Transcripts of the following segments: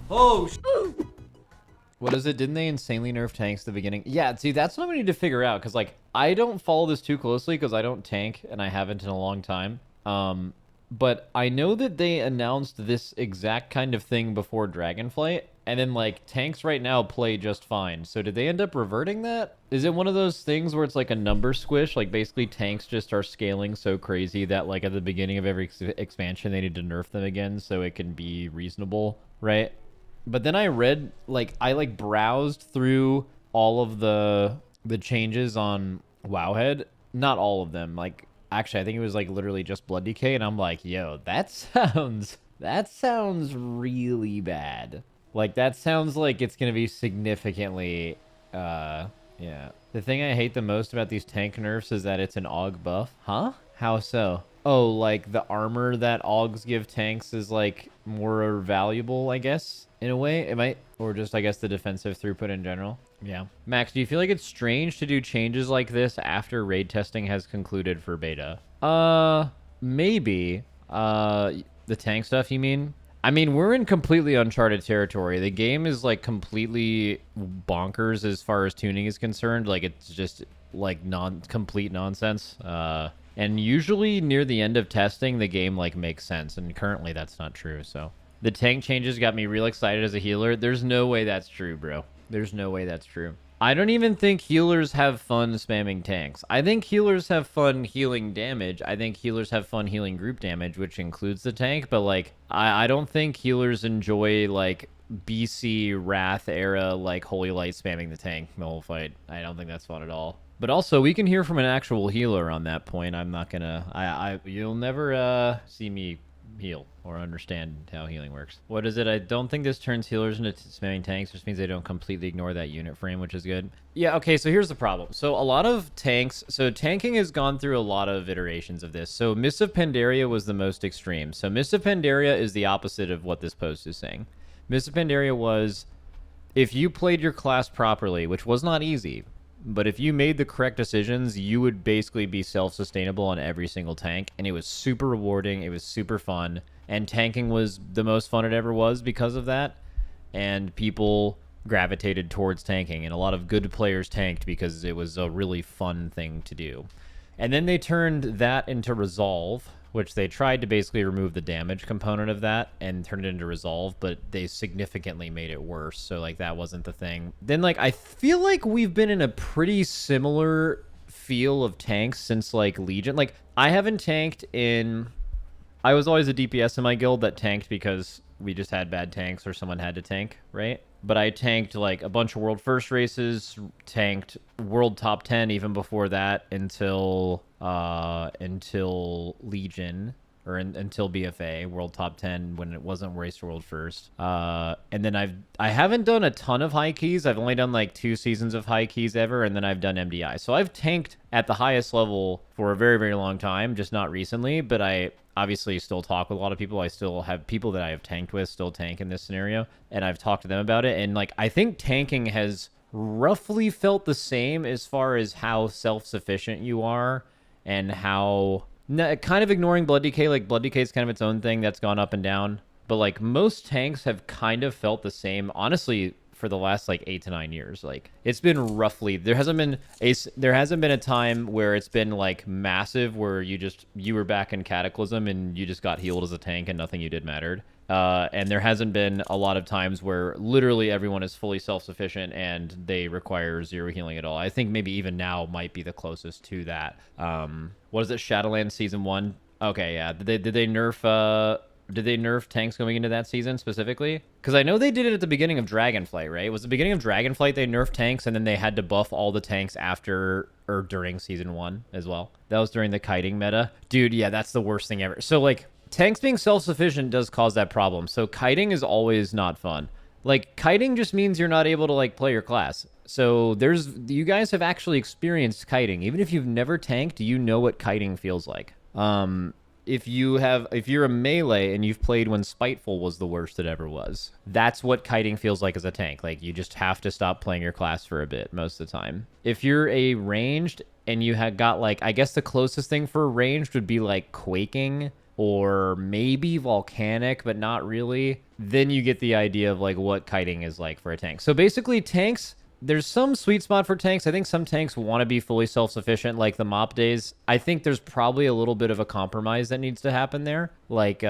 Oh, what is it? Didn't they insanely nerf tanks at the beginning? Yeah, see, that's what we need to figure out, because, like, I don't follow this too closely because I don't tank, and I haven't in a long time. But I know that they announced this exact kind of thing before Dragonflight, and then, like, tanks right now play just fine. So did they end up reverting that? Is it one of those things where it's like a number squish? Like, basically tanks just are scaling so crazy that, like, at the beginning of every expansion, they need to nerf them again so it can be reasonable, right? But then I read, like, I browsed through all of the changes on Wowhead. Not all of them. Like, actually, I think it was, like, literally just Blood Decay, and I'm like, yo, that sounds really bad. Like, that sounds like it's gonna be significantly, yeah. The thing I hate the most about these tank nerfs is that it's an AUG buff. Huh? How so? Oh, like, the armor that AUGs give tanks is, like, more valuable, I guess, in a way? It might, or just, I guess, the defensive throughput in general. Yeah. Max, do you feel like it's strange to do changes like this after raid testing has concluded for beta? Maybe. The tank stuff, you mean? I mean, we're in completely uncharted territory. The game is, like, completely bonkers as far as tuning is concerned. Like, it's just, like, complete nonsense. And usually near the end of testing, the game, like, makes sense. And currently that's not true, so. The tank changes got me real excited as a healer. There's no way that's true, bro. There's no way that's true. I don't even think healers have fun spamming tanks. I think healers have fun healing damage. I think healers have fun healing group damage, which includes the tank. But, like, I don't think healers enjoy, like, BC Wrath era, like, Holy Light spamming the tank the whole fight. I don't think that's fun at all. But also, we can hear from an actual healer on that point. I'm not gonna... You'll never see me heal or understand how healing works. What is it? I don't think this turns healers into spamming tanks, which means they don't completely ignore that unit frame, which is good. Yeah, okay, so here's the problem. So a lot of tanks... So tanking has gone through a lot of iterations of this. So Mists of Pandaria was the most extreme. So Mists of Pandaria is the opposite of what this post is saying. Mists of Pandaria was... If you played your class properly, which was not easy... But if you made the correct decisions, you would basically be self-sustainable on every single tank. And it was super rewarding. It was super fun. And tanking was the most fun it ever was because of that. And people gravitated towards tanking. And a lot of good players tanked because it was a really fun thing to do. And then they turned that into Resolve, which they tried to basically remove the damage component of that and turn it into Resolve, but they significantly made it worse. So, like, that wasn't the thing. Then, like, I feel like we've been in a pretty similar feel of tanks since, like, Legion. Like, I haven't tanked in... I was always a DPS in my guild that tanked because we just had bad tanks or someone had to tank, right? But I tanked, like, a bunch of World First races, tanked World Top 10 even before that until Legion, or until BFA, World Top 10 when it wasn't Race to World First. And then I haven't done a ton of high keys. I've only done, like, 2 seasons of high keys ever, and then I've done MDI. So I've tanked at the highest level for a very, very long time, just not recently, but I obviously still talk with a lot of people. I still have people that I have tanked with still tank in this scenario, and I've talked to them about it. And, like, I think tanking has roughly felt the same as far as how self-sufficient you are and how... kind of ignoring Blood Decay. Like, Blood Decay is kind of its own thing that's gone up and down. But, like, most tanks have kind of felt the same, honestly, for the last, like, 8 to 9 years. Like, it's been roughly... There hasn't been a time where it's been, like, massive, where you were back in Cataclysm and you just got healed as a tank and nothing you did mattered. And there hasn't been a lot of times where literally everyone is fully self-sufficient and they require 0 healing at all. I think maybe even now might be the closest to that. What is it? Shadowlands Season 1? Okay, yeah. Did they nerf tanks going into that season specifically? Because I know they did it at the beginning of Dragonflight, right? It was the beginning of Dragonflight they nerfed tanks, and then they had to buff all the tanks after or during Season 1 as well. That was during the kiting meta. Dude, yeah, that's the worst thing ever. So, like, tanks being self-sufficient does cause that problem. So kiting is always not fun. Like, kiting just means you're not able to, like, play your class. So you guys have actually experienced kiting. Even if you've never tanked, you know what kiting feels like. If you're a melee and you've played when Spiteful was the worst it ever was, that's what kiting feels like as a tank. Like, you just have to stop playing your class for a bit most of the time. If you're a ranged and you had got, like, I guess the closest thing for ranged would be, like, quaking or maybe volcanic, but not really, then you get the idea of like what kiting is like for a tank. So basically tanks, there's some sweet spot for tanks. I think some tanks want to be fully self-sufficient like the mop days. I think there's probably a little bit of a compromise that needs to happen there. Like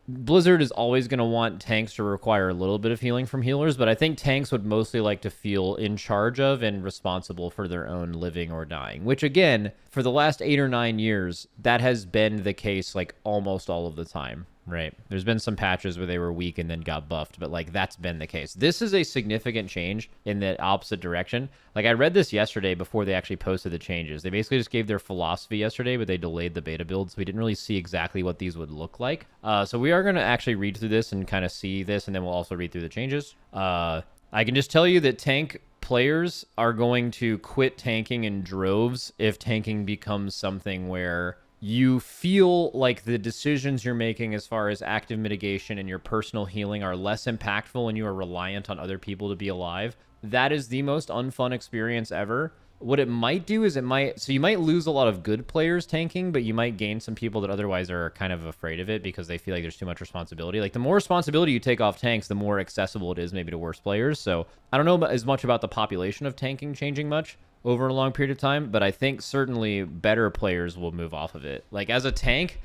Blizzard is always going to want tanks to require a little bit of healing from healers, but I think tanks would mostly like to feel in charge of and responsible for their own living or dying, which again, for the last 8 or 9 years, that has been the case like almost all of the time, right? There's been some patches where they were weak and then got buffed, but like that's been the case. This is a significant change in the opposite direction. Like I read this yesterday before they actually posted the changes. They basically just gave their philosophy yesterday, but they delayed the beta build, so we didn't really see exactly what these would look like. So we are going to actually read through this and kind of see this, and then we'll also read through the changes. I can just tell you that tank players are going to quit tanking in droves if tanking becomes something where you feel like the decisions you're making as far as active mitigation and your personal healing are less impactful and you are reliant on other people to be alive. That is the most unfun experience ever. What it might do is so you might lose a lot of good players tanking, but you might gain some people that otherwise are kind of afraid of it because they feel like there's too much responsibility. Like the more responsibility you take off tanks, the more accessible it is maybe to worse players. So I don't know as much about the population of tanking changing much over a long period of time, but I think certainly better players will move off of it. Like as a tank,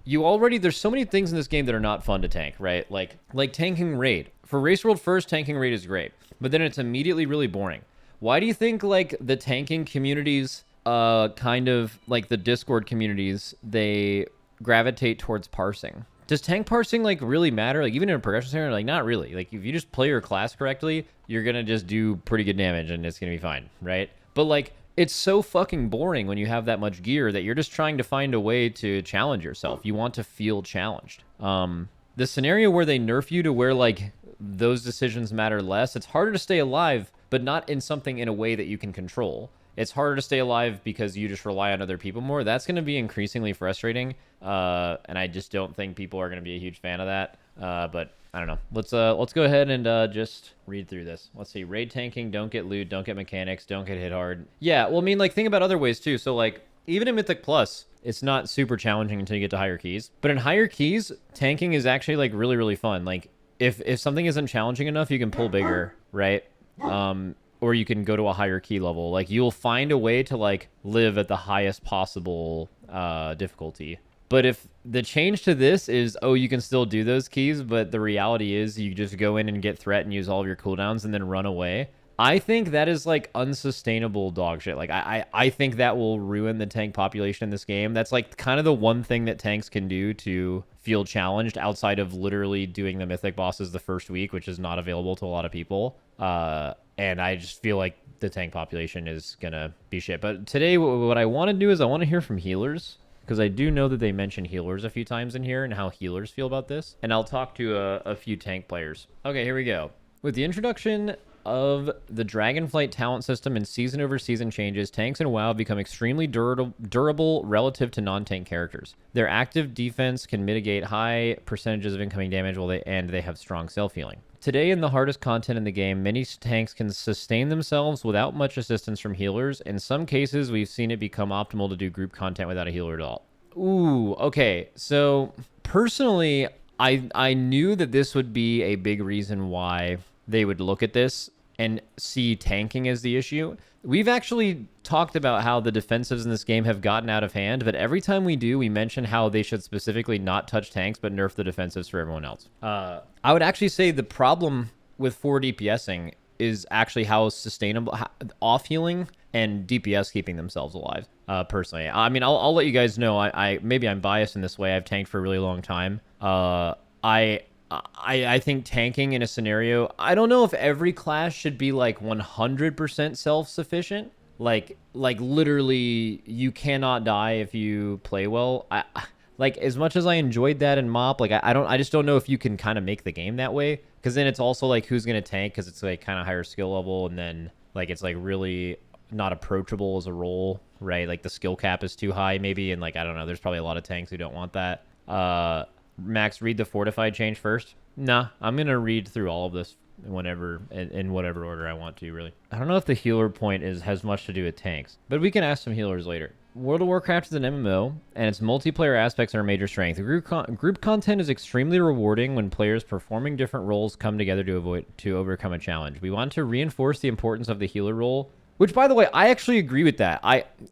there's so many things in this game that are not fun to tank, right? Like tanking raid. For Race World First, tanking raid is great, but then it's immediately really boring. Why do you think like the tanking communities, kind of like the Discord communities, they gravitate towards parsing? Does tank parsing like really matter? Like even in a progression scenario, like not really. Like if you just play your class correctly, you're gonna just do pretty good damage and it's gonna be fine, right? But like it's so fucking boring when you have that much gear that you're just trying to find a way to challenge yourself. You want to feel challenged. The scenario where they nerf you to where like those decisions matter less, it's harder to stay alive, but not in something in a way that you can control. It's harder to stay alive because you just rely on other people more. That's going to be increasingly frustrating, and I just don't think people are going to be a huge fan of that. But I don't know. Let's go ahead and just read through this. Let's see. Raid tanking, don't get loot, don't get mechanics, don't get hit hard. Yeah, well, I mean, like think about other ways too. So like even in Mythic Plus, it's not super challenging until you get to higher keys. But in higher keys, tanking is actually like really, really fun. Like if something isn't challenging enough, you can pull bigger, right? Or you can go to a higher key level. Like you'll find a way to like live at the highest possible difficulty. But if the change to this is, oh, you can still do those keys, but the reality is you just go in and get threat and use all of your cooldowns and then run away, I think that is like unsustainable dog shit. Like I think that will ruin the tank population in this game. That's like kind of the one thing that tanks can do to feel challenged outside of literally doing the mythic bosses the first week, which is not available to a lot of people. And I just feel like the tank population is gonna be shit. But today what I want to do is I want to hear from healers, because I do know that they mention healers a few times in here and how healers feel about this. And I'll talk to a few tank players. Okay, here we go. With the introduction of the Dragonflight talent system and season over season changes, tanks in WoW become extremely durable relative to non-tank characters. Their active defense can mitigate high percentages of incoming damage while they have strong self-healing. Today, in the hardest content in the game, many tanks can sustain themselves without much assistance from healers. In some cases, we've seen it become optimal to do group content without a healer at all. Ooh, okay. So, personally, I knew that this would be a big reason why they would look at this and see tanking as the issue. We've actually talked about how the defensives in this game have gotten out of hand, but every time we do, we mention how they should specifically not touch tanks, but nerf the defensives for everyone else. I would actually say the problem with 4 DPSing is actually how sustainable off healing and DPS keeping themselves alive. Personally, I mean, I'll let you guys know. I maybe I'm biased in this way. I've tanked for a really long time. I think tanking in a scenario, I don't know if every class should be like 100% self-sufficient. Like literally you cannot die if you play well. Like as much as I enjoyed that in MoP, like I just don't know if you can kind of make the game that way, because then it's also like who's going to tank, because it's like kind of higher skill level, and then like it's like really not approachable as a role, right? Like the skill cap is too high maybe, and like I don't know, there's probably a lot of tanks who don't want that. Max, read the Fortified change first. Nah, I'm gonna read through all of this whenever in whatever order I want to, really. I don't know if the healer point has much to do with tanks, but we can ask some healers later. World of Warcraft is an MMO, and its multiplayer aspects are a major strength. Group content is extremely rewarding when players performing different roles come together to overcome a challenge. We want to reinforce the importance of the healer role, which, by the way, I actually agree with that.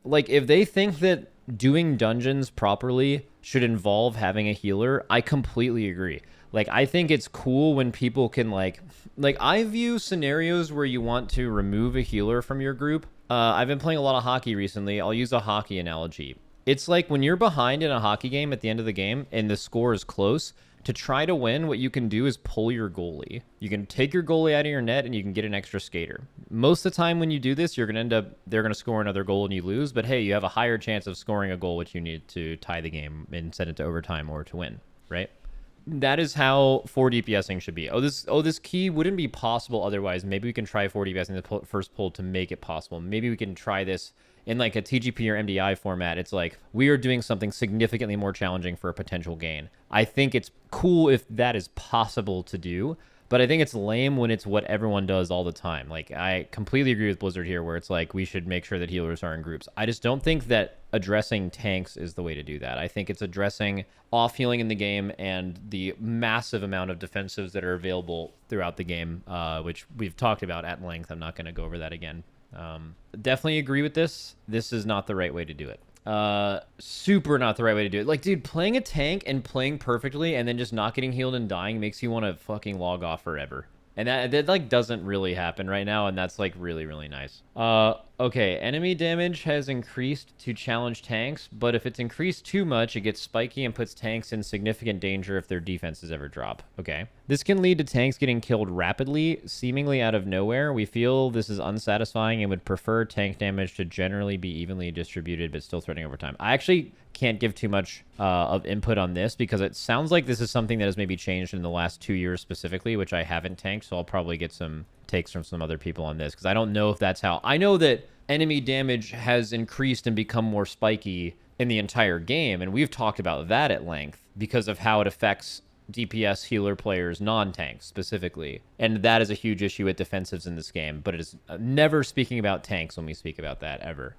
If they think that doing dungeons properly should involve having a healer, I completely agree. Like, I think it's cool when people can, I view scenarios where you want to remove a healer from your group. I've been playing a lot of hockey recently. I'll use a hockey analogy. It's like when you're behind in a hockey game at the end of the game and the score is close, to try to win, what you can do is pull your goalie. You can take your goalie out of your net and you can get an extra skater. Most of the time when you do this, they're going to score another goal and you lose. But hey, you have a higher chance of scoring a goal, which you need to tie the game and send it to overtime or to win, right? That is how 4 DPSing should be. This key wouldn't be possible otherwise. Maybe we can try 4 DPSing the first pull to make it possible. Maybe we can try this in like a TGP or MDI format. It's like we are doing something significantly more challenging for a potential gain. I think it's cool if that is possible to do, but I think it's lame when it's what everyone does all the time. Like, I completely agree with Blizzard here where it's like we should make sure that healers are in groups. I just don't think that addressing tanks is the way to do that. I think it's addressing off healing in the game and the massive amount of defensives that are available throughout the game, which we've talked about at length. I'm not going to go over that again. Definitely agree with this. This is not the right way to do it. Super not the right way to do it. Like, dude, playing a tank and playing perfectly and then just not getting healed and dying makes you want to fucking log off forever. And that like doesn't really happen right now, and that's like really, really nice. Okay, enemy damage has increased to challenge tanks, but if it's increased too much, it gets spiky and puts tanks in significant danger if their defenses ever drop. Okay. This can lead to tanks getting killed rapidly, seemingly out of nowhere. We feel this is unsatisfying and would prefer tank damage to generally be evenly distributed, but still threatening over time. I actually can't give too much of input on this because it sounds like this is something that has maybe changed in the last 2 years specifically, which I haven't tanked, so I'll probably get some takes from some other people on this because I don't know if that's how. I know that enemy damage has increased and become more spiky in the entire game, and we've talked about that at length because of how it affects DPS healer players, non-tanks specifically, and that is a huge issue with defensives in this game, but it is never speaking about tanks when we speak about that ever.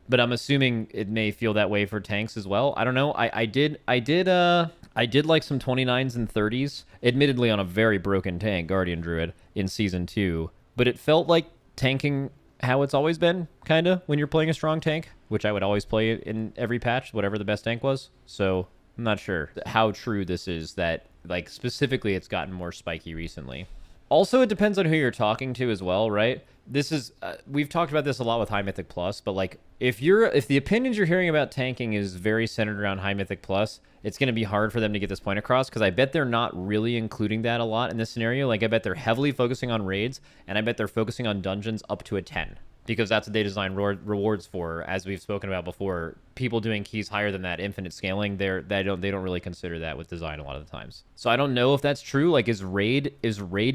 But I'm assuming it may feel that way for tanks as well. I don't know. I did like some 29s and 30s, admittedly on a very broken tank, Guardian Druid, in Season 2. But it felt like tanking how it's always been, kind of, when you're playing a strong tank, which I would always play in every patch, whatever the best tank was. So I'm not sure how true this is that, like, specifically it's gotten more spiky recently. Also, it depends on who you're talking to as well, right? This is we've talked about this a lot with High Mythic Plus, but like if the opinions you're hearing about tanking is very centered around High Mythic Plus, it's going to be hard for them to get this point across because I bet they're not really including that a lot in this scenario. Like, I bet they're heavily focusing on raids, and I bet they're focusing on dungeons up to a 10. Because that's what they design rewards for, as we've spoken about before. People doing keys higher than that, infinite scaling, they don't really consider that with design a lot of the times. So I don't know if that's true. Like, is raid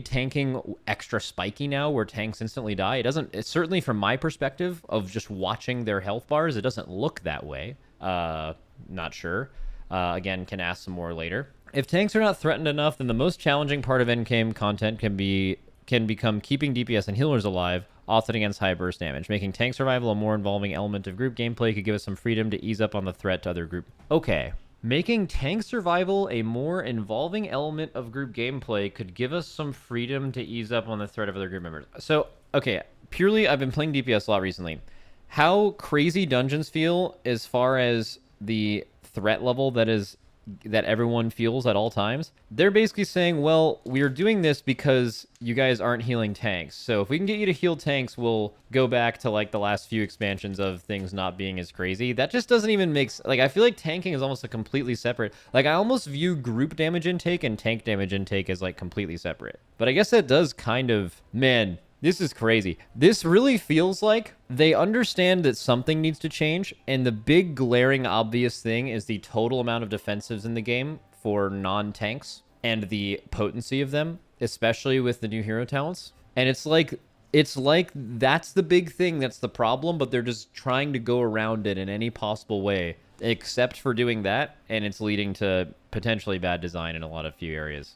tanking extra spiky now, where tanks instantly die? It's certainly from my perspective of just watching their health bars, it doesn't look that way. Not sure. Again, can ask some more later. If tanks are not threatened enough, then the most challenging part of endgame content can become keeping DPS and healers alive, often against high burst damage. Making tank survival a more involving element of group gameplay could give us some freedom to ease up on the threat to other group. Okay. Making tank survival a more involving element of group gameplay could give us some freedom to ease up on the threat of other group members. So, okay, purely, I've been playing DPS a lot recently. How crazy dungeons feel as far as the threat level that everyone feels at all times, they're basically saying, well, we're doing this because you guys aren't healing tanks. So if we can get you to heal tanks, we'll go back to like the last few expansions of things not being as crazy. That just doesn't even make sense. Like, I feel like tanking is almost a completely separate, like, I almost view group damage intake and tank damage intake as like completely separate. But I guess that does kind of, man, this is crazy. This really feels like they understand that something needs to change, and the big glaring obvious thing is the total amount of defensives in the game for non-tanks and the potency of them, especially with the new hero talents. And it's like that's the big thing, that's the problem, but they're just trying to go around it in any possible way except for doing that, and it's leading to potentially bad design in a lot of few areas.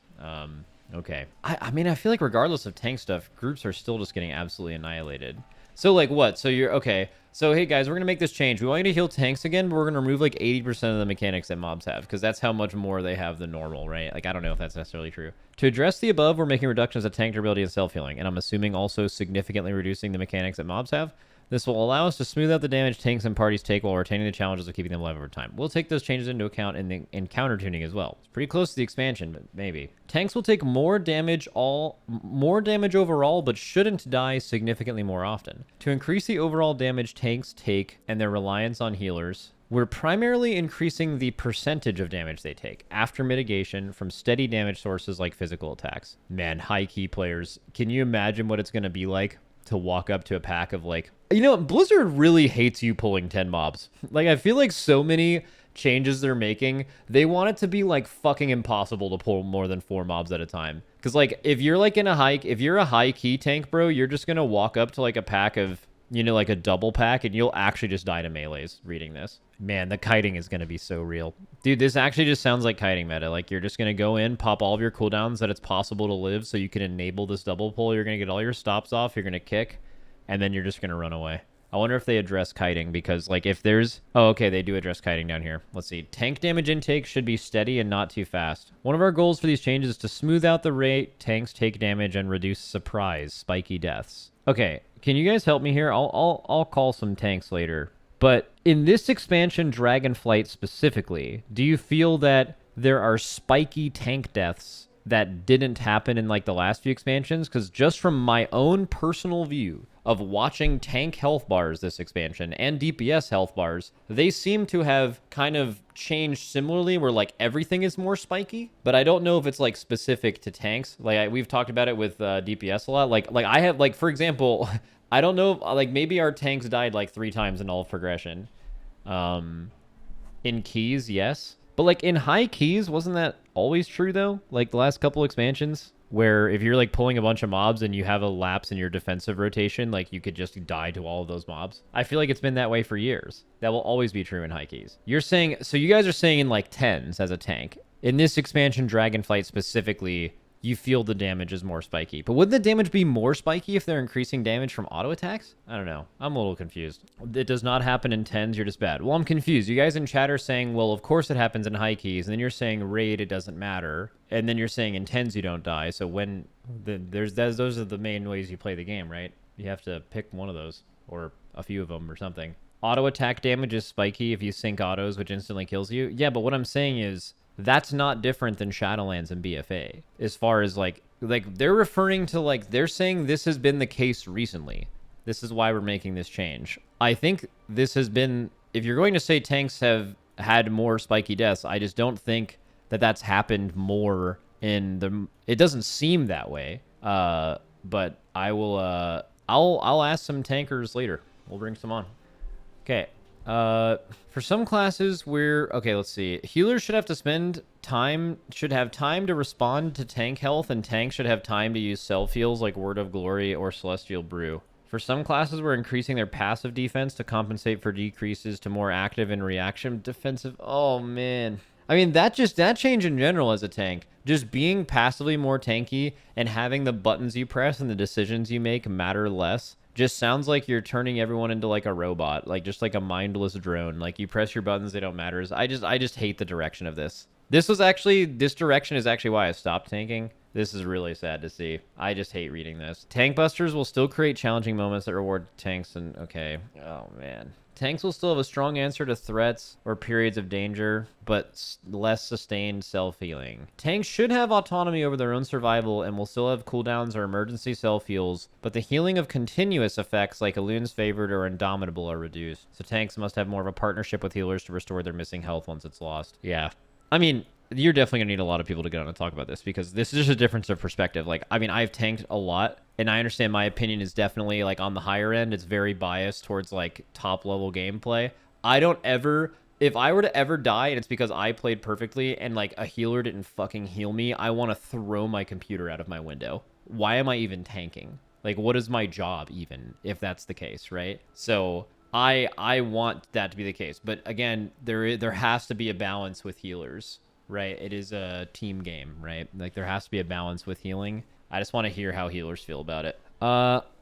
Okay. I mean, I feel like regardless of tank stuff, groups are still just getting absolutely annihilated. So like what? So you're okay. So hey guys, we're gonna make this change. We want you to heal tanks again, but we're gonna remove like 80% of the mechanics that mobs have, because that's how much more they have than normal, right? Like I don't know if that's necessarily true. To address the above, we're making reductions of tank durability and self-healing, and I'm assuming also significantly reducing the mechanics that mobs have. This will allow us to smooth out the damage tanks and parties take while retaining the challenges of keeping them alive over time. We'll take those changes into account in counter tuning as well. It's pretty close to the expansion, but maybe. Tanks will take more damage overall, but shouldn't die significantly more often. To increase the overall damage tanks take and their reliance on healers, we're primarily increasing the percentage of damage they take after mitigation from steady damage sources like physical attacks. Man, high key players, can you imagine what it's going to be like to walk up to a pack of like, you know, Blizzard really hates you pulling 10 mobs. Like, I feel like so many changes they're making, they want it to be like fucking impossible to pull more than 4 mobs at a time. Because like, if you're like if you're a high key tank, bro, you're just gonna walk up to like a pack of, you know, like a double pack, and you'll actually just die to melees reading this. Man, the kiting is gonna be so real. Dude, this actually just sounds like kiting meta. Like, you're just gonna go in, pop all of your cooldowns that it's possible to live so you can enable this double pull. You're gonna get all your stops off, you're gonna kick, and then you're just gonna run away. I wonder if they address kiting, because like if there's... Oh, okay, they do address kiting down here. Let's see. Tank damage intake should be steady and not too fast. One of our goals for these changes is to smooth out the rate tanks take damage and reduce surprise, spiky deaths. Okay, can you guys help me here? I'll call some tanks later. But in this expansion, Dragonflight specifically, do you feel that there are spiky tank deaths that didn't happen in like the last few expansions? Because just from my own personal view of watching tank health bars this expansion and DPS health bars, they seem to have kind of changed similarly, where like everything is more spiky. But I don't know if it's like specific to tanks. Like we've talked about it with DPS a lot. Like I have, like, for example, I don't know, like maybe our tanks died like 3 times in all of progression. In keys, yes. But like in high keys, wasn't that always true though? Like the last couple expansions, where if you're like pulling a bunch of mobs and you have a lapse in your defensive rotation, like you could just die to all of those mobs. I feel like it's been that way for years. That will always be true in high keys. You're saying, so you guys are saying in like 10s as a tank. In this expansion, Dragonflight specifically, you feel the damage is more spiky. But would the damage be more spiky if they're increasing damage from auto attacks? I don't know. I'm a little confused. It does not happen in 10s. You're just bad. Well, I'm confused. You guys in chat are saying, well, of course it happens in high keys. And then you're saying raid, it doesn't matter. And then you're saying in 10s you don't die. So when those are the main ways you play the game, right? You have to pick one of those, or a few of them or something. Auto attack damage is spiky if you sync autos, which instantly kills you. Yeah, but what I'm saying is, that's not different than Shadowlands and BFA. As far as like they're referring to, like, they're saying this has been the case recently. This is why we're making this change. I think this has been, if you're going to say tanks have had more spiky deaths, I just don't think that that's happened more in the, it doesn't seem that way. But I will, I'll ask some tankers later. We'll bring some on. Okay. For some classes okay, let's see. Healers should have time to respond to tank health, and tanks should have time to use self-heals like Word of Glory or Celestial Brew. For some classes, we're increasing their passive defense to compensate for decreases to more active and reaction defensive. Oh, man. I mean, that change in general as a tank, just being passively more tanky and having the buttons you press and the decisions you make matter less, just sounds like you're turning everyone into like a robot, like just like a mindless drone. Like you press your buttons, they don't matter. I just hate the direction of this. This direction is actually why I stopped tanking. This is really sad to see. I just hate reading this. Tank busters will still create challenging moments that reward tanks, and okay. Oh man. Tanks will still have a strong answer to threats or periods of danger, but less sustained self-healing. Tanks should have autonomy over their own survival and will still have cooldowns or emergency self-heals, but the healing of continuous effects like Elun's Favored or Indomitable are reduced. So tanks must have more of a partnership with healers to restore their missing health once it's lost. Yeah. I mean, you're definitely going to need a lot of people to get on and talk about this, because this is just a difference of perspective. Like, I mean, I've tanked a lot, and I understand my opinion is definitely, like, on the higher end. It's very biased towards, like, top-level gameplay. If I were to ever die, and it's because I played perfectly, and, like, a healer didn't fucking heal me, I want to throw my computer out of my window. Why am I even tanking? Like, what is my job, even, if that's the case, right? So I want that to be the case. But, again, there has to be a balance with healers. Right, it is a team game, right? Like, there has to be a balance with healing. I just want to hear how healers feel about it.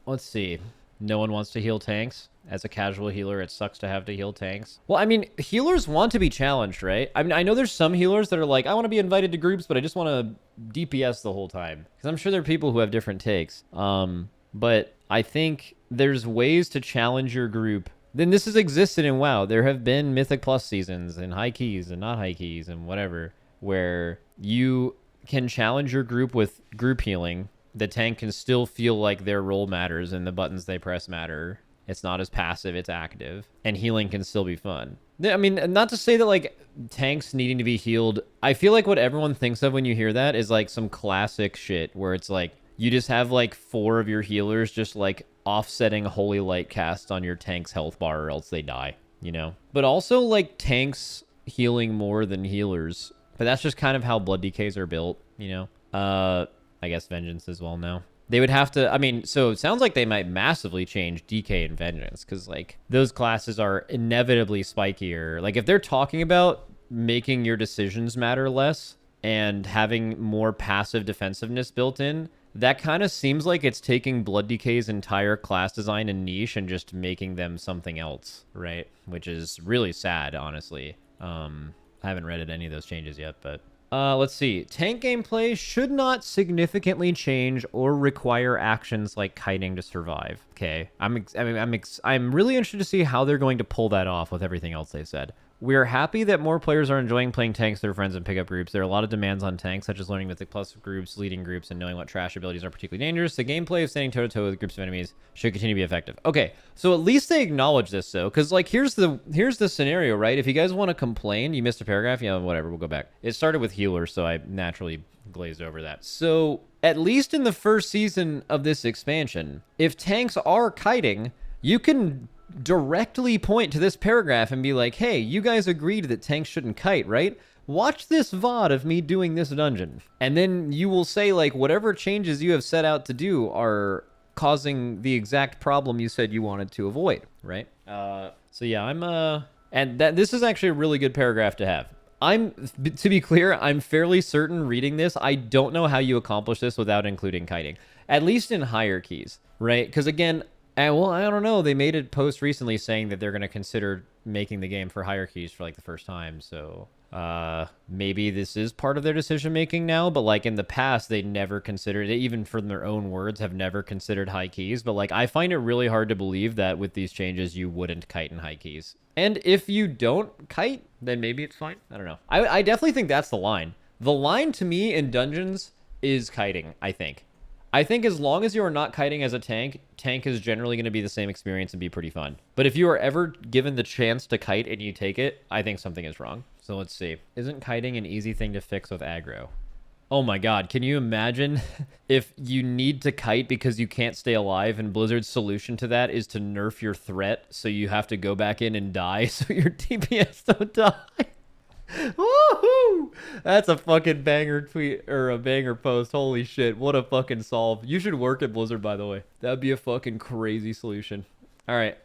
Let's see. No one wants to heal tanks. As a casual healer, it sucks to have to heal tanks. Well, I mean, healers want to be challenged, right? I mean, I know there's some healers that are like, I want to be invited to groups, but I just want to DPS the whole time. Because I'm sure there are people who have different takes. But I think there's ways to challenge your group. Then this has existed in WoW. There have been Mythic Plus seasons and high keys and not high keys and whatever, where you can challenge your group with group healing. The tank can still feel like their role matters and the buttons they press matter. It's not as passive, it's active. And healing can still be fun. I mean, not to say that, like, tanks needing to be healed. I feel like what everyone thinks of when you hear that is, like, some classic shit where it's, like, you just have, like, 4 of your healers just, like, offsetting Holy Light cast on your tank's health bar or else they die, you know? But also, like, tanks healing more than healers. But that's just kind of how Blood DKs are built, you know? I guess Vengeance as well now. They would have to, I mean, so it sounds like they might massively change DK and Vengeance because, like, those classes are inevitably spikier. Like, if they're talking about making your decisions matter less and having more passive defensiveness built in, that kind of seems like it's taking Blood DK's entire class design and niche and just making them something else, right? Which is really sad, honestly. I haven't read any of those changes yet, but... let's see. Tank gameplay should not significantly change or require actions like kiting to survive. Okay, I'm really interested to see how they're going to pull that off with everything else they said. We're happy that more players are enjoying playing tanks with their friends in pickup groups. There are a lot of demands on tanks, such as learning Mythic Plus groups, leading groups, and knowing what trash abilities are particularly dangerous. The gameplay of standing toe-to-toe with groups of enemies should continue to be effective. Okay, so at least they acknowledge this, though, because, like, here's the scenario, right? If you guys want to complain, you missed a paragraph, yeah, whatever, we'll go back. It started with healers, so I naturally glazed over that. So, at least in the first season of this expansion, if tanks are kiting, you can directly point to this paragraph and be like, hey, you guys agreed that tanks shouldn't kite, right? Watch this VOD of me doing this dungeon. And then you will say, like, whatever changes you have set out to do are causing the exact problem you said you wanted to avoid, right? So yeah, and this is actually a really good paragraph to have. To be clear, I'm fairly certain reading this, I don't know how you accomplish this without including kiting. At least in hierarchies, right? Because again, well, I don't know. They made a post recently saying that they're going to consider making the game for hierarchies for, like, the first time. So maybe this is part of their decision making now. But, like, in the past, they never considered it. Even from their own words, have never considered high keys. But, like, I find it really hard to believe that with these changes, you wouldn't kite in high keys. And if you don't kite, then maybe it's fine. I don't know. I definitely think that's the line. The line to me in dungeons is kiting, I think. I think as long as you are not kiting as a tank is generally going to be the same experience and be pretty fun. But if you are ever given the chance to kite and you take it, I think something is wrong. So let's see. Isn't kiting an easy thing to fix with aggro? Oh my god, can you imagine if you need to kite because you can't stay alive and Blizzard's solution to that is to nerf your threat so you have to go back in and die so your DPS don't die? Woohoo! That's a fucking banger tweet or a banger post. Holy shit, what a fucking solve. You should work at Blizzard, by the way. That'd be a fucking crazy solution. All right,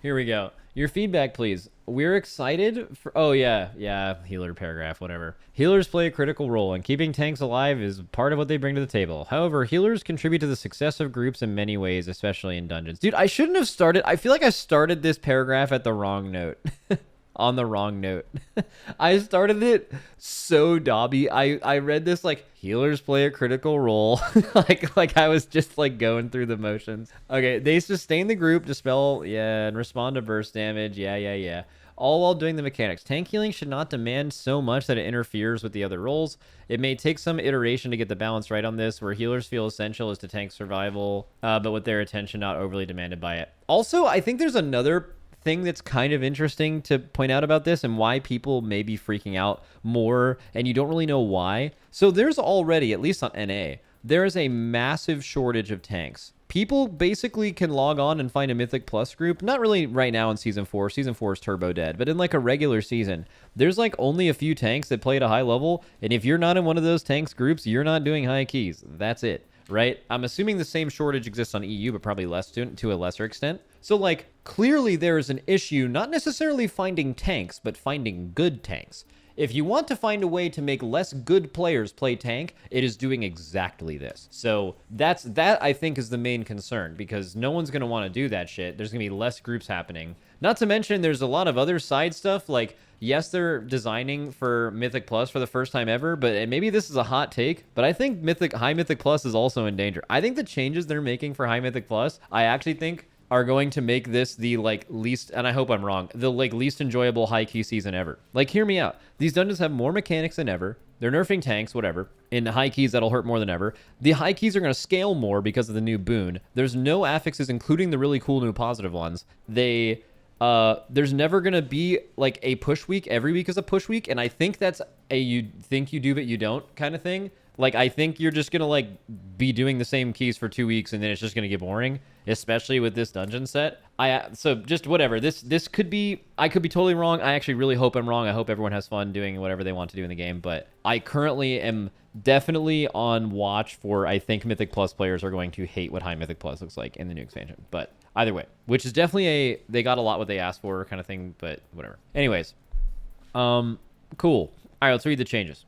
here we go. Your feedback, please. We're excited for... Oh, yeah, healer paragraph, whatever. Healers play a critical role, and keeping tanks alive is part of what they bring to the table. However, healers contribute to the success of groups in many ways, especially in dungeons. Dude, I shouldn't have started... I feel like I started this paragraph at the wrong note. On the wrong note. I started it so Dobby. I read this like healers play a critical role. like I was just like going through the motions. Okay, they sustain the group, dispel, yeah, and respond to burst damage. Yeah. All while doing the mechanics. Tank healing should not demand so much that it interferes with the other roles. It may take some iteration to get the balance right on this, where healers feel essential is to tank survival, but with their attention not overly demanded by it. Also, I think there's another thing that's kind of interesting to point out about this and why people may be freaking out more and you don't really know why. So there's already, at least on NA, there is a massive shortage of tanks. People basically can log on and find a Mythic Plus group. Not really right now in Season 4. Season 4 is turbo dead. But in like a regular season, there's like only a few tanks that play at a high level. And if you're not in one of those tanks groups, you're not doing high keys. That's it. Right? I'm assuming the same shortage exists on EU, but probably less to a lesser extent. So, like, clearly there is an issue, not necessarily finding tanks, but finding good tanks. If you want to find a way to make less good players play tank, it is doing exactly this. So that I think is the main concern, because no one's going to want to do that shit. There's going to be less groups happening. Not to mention there's a lot of other side stuff, like yes, they're designing for Mythic Plus for the first time ever, but maybe this is a hot take, but I think High Mythic Plus is also in danger. I think the changes they're making for High Mythic Plus, I actually think are going to make this the like least, and I hope I'm wrong, the like least enjoyable high key season ever. Like, hear me out. These dungeons have more mechanics than ever. They're nerfing tanks, whatever. In high keys, that'll hurt more than ever. The high keys are going to scale more because of the new boon. There's no affixes, including the really cool new positive ones. There's never going to be like a push week. Every week is a push week, and I think that's a you think you do but you don't kind of thing. Like, I think you're just going to like be doing the same keys for 2 weeks and then it's just going to get boring, especially with this dungeon set. So just whatever. This could be, I could be totally wrong. I actually really hope I'm wrong. I hope everyone has fun doing whatever they want to do in the game, but I currently am definitely on watch for, I think Mythic Plus players are going to hate what High Mythic Plus looks like in the new expansion. But either way, which is definitely they got a lot what they asked for kind of thing, but whatever. Anyways, cool. All right, let's read the changes.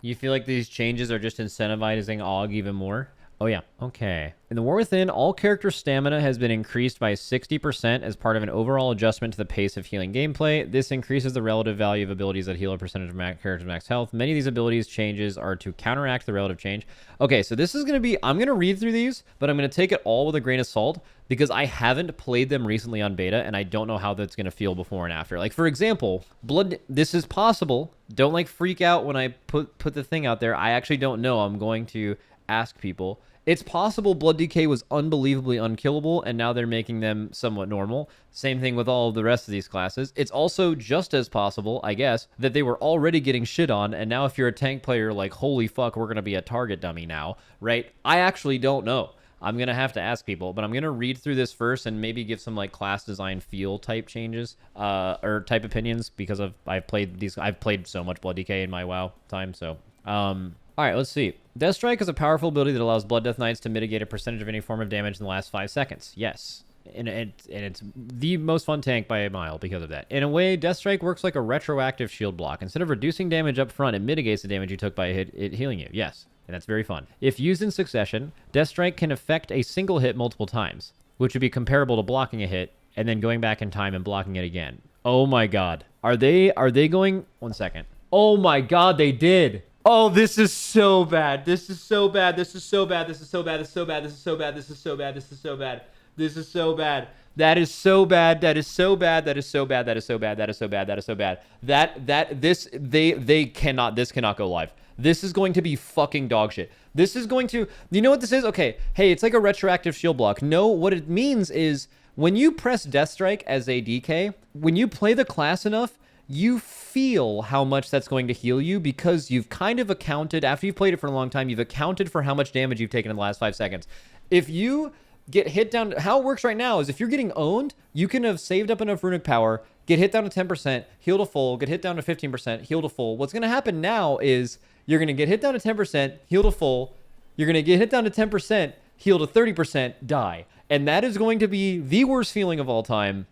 You feel like these changes are just incentivizing AUG even more? Oh, yeah. Okay. In the War Within, all character stamina has been increased by 60% as part of an overall adjustment to the pace of healing gameplay. This increases the relative value of abilities that heal a percentage of character's max health. Many of these abilities changes are to counteract the relative change. Okay, so this is going to be... I'm going to read through these, but I'm going to take it all with a grain of salt because I haven't played them recently on beta, and I don't know how that's going to feel before and after. Like, for example, Blood... This is possible. Don't, like, freak out when I put the thing out there. I actually don't know. I'm going to ask people. It's possible Blood DK was unbelievably unkillable, and now they're making them somewhat normal. Same thing with all of the rest of these classes. It's also just as possible, I guess, that they were already getting shit on, and now if you're a tank player, like, holy fuck, we're going to be a target dummy now, right? I actually don't know. I'm going to have to ask people, but I'm going to read through this first and maybe give some, like, class design feel type changes, or type opinions, because I've played so much Blood DK in my WoW time, so... All right, let's see. Death Strike is a powerful ability that allows Blood Death Knights to mitigate a percentage of any form of damage in the last 5 seconds. Yes. And it's the most fun tank by a mile because of that. In a way, Death Strike works like a retroactive shield block. Instead of reducing damage up front, it mitigates the damage you took by it healing you. Yes, and that's very fun. If used in succession, Death Strike can affect a single hit multiple times, which would be comparable to blocking a hit and then going back in time and blocking it again. Oh my god. Are they going... 1 second. Oh my god, they did! Oh, this is so bad. This is so bad. This is so bad. This is so bad. This is so bad. This is so bad. This is so bad. This is so bad. This is so bad. That is so bad. That is so bad. That is so bad. That is so bad. That is so bad. That is so bad. They cannot, this cannot go live. This is going to be fucking dog shit. This is going to, you know what this is? Okay. Hey, it's like a retroactive shield block. No, what it means is when you press Death Strike as a DK, when you play the class enough, you feel how much that's going to heal you because you've kind of accounted, after you've played it for a long time, you've accounted for how much damage you've taken in the last 5 seconds. If you get hit down, how it works right now is if you're getting owned, you can have saved up enough runic power, get hit down to 10%, heal to full, get hit down to 15%, heal to full. What's going to happen now is you're going to get hit down to 10%, heal to full, you're going to get hit down to 10%, heal to 30%, die. And that is going to be the worst feeling of all time.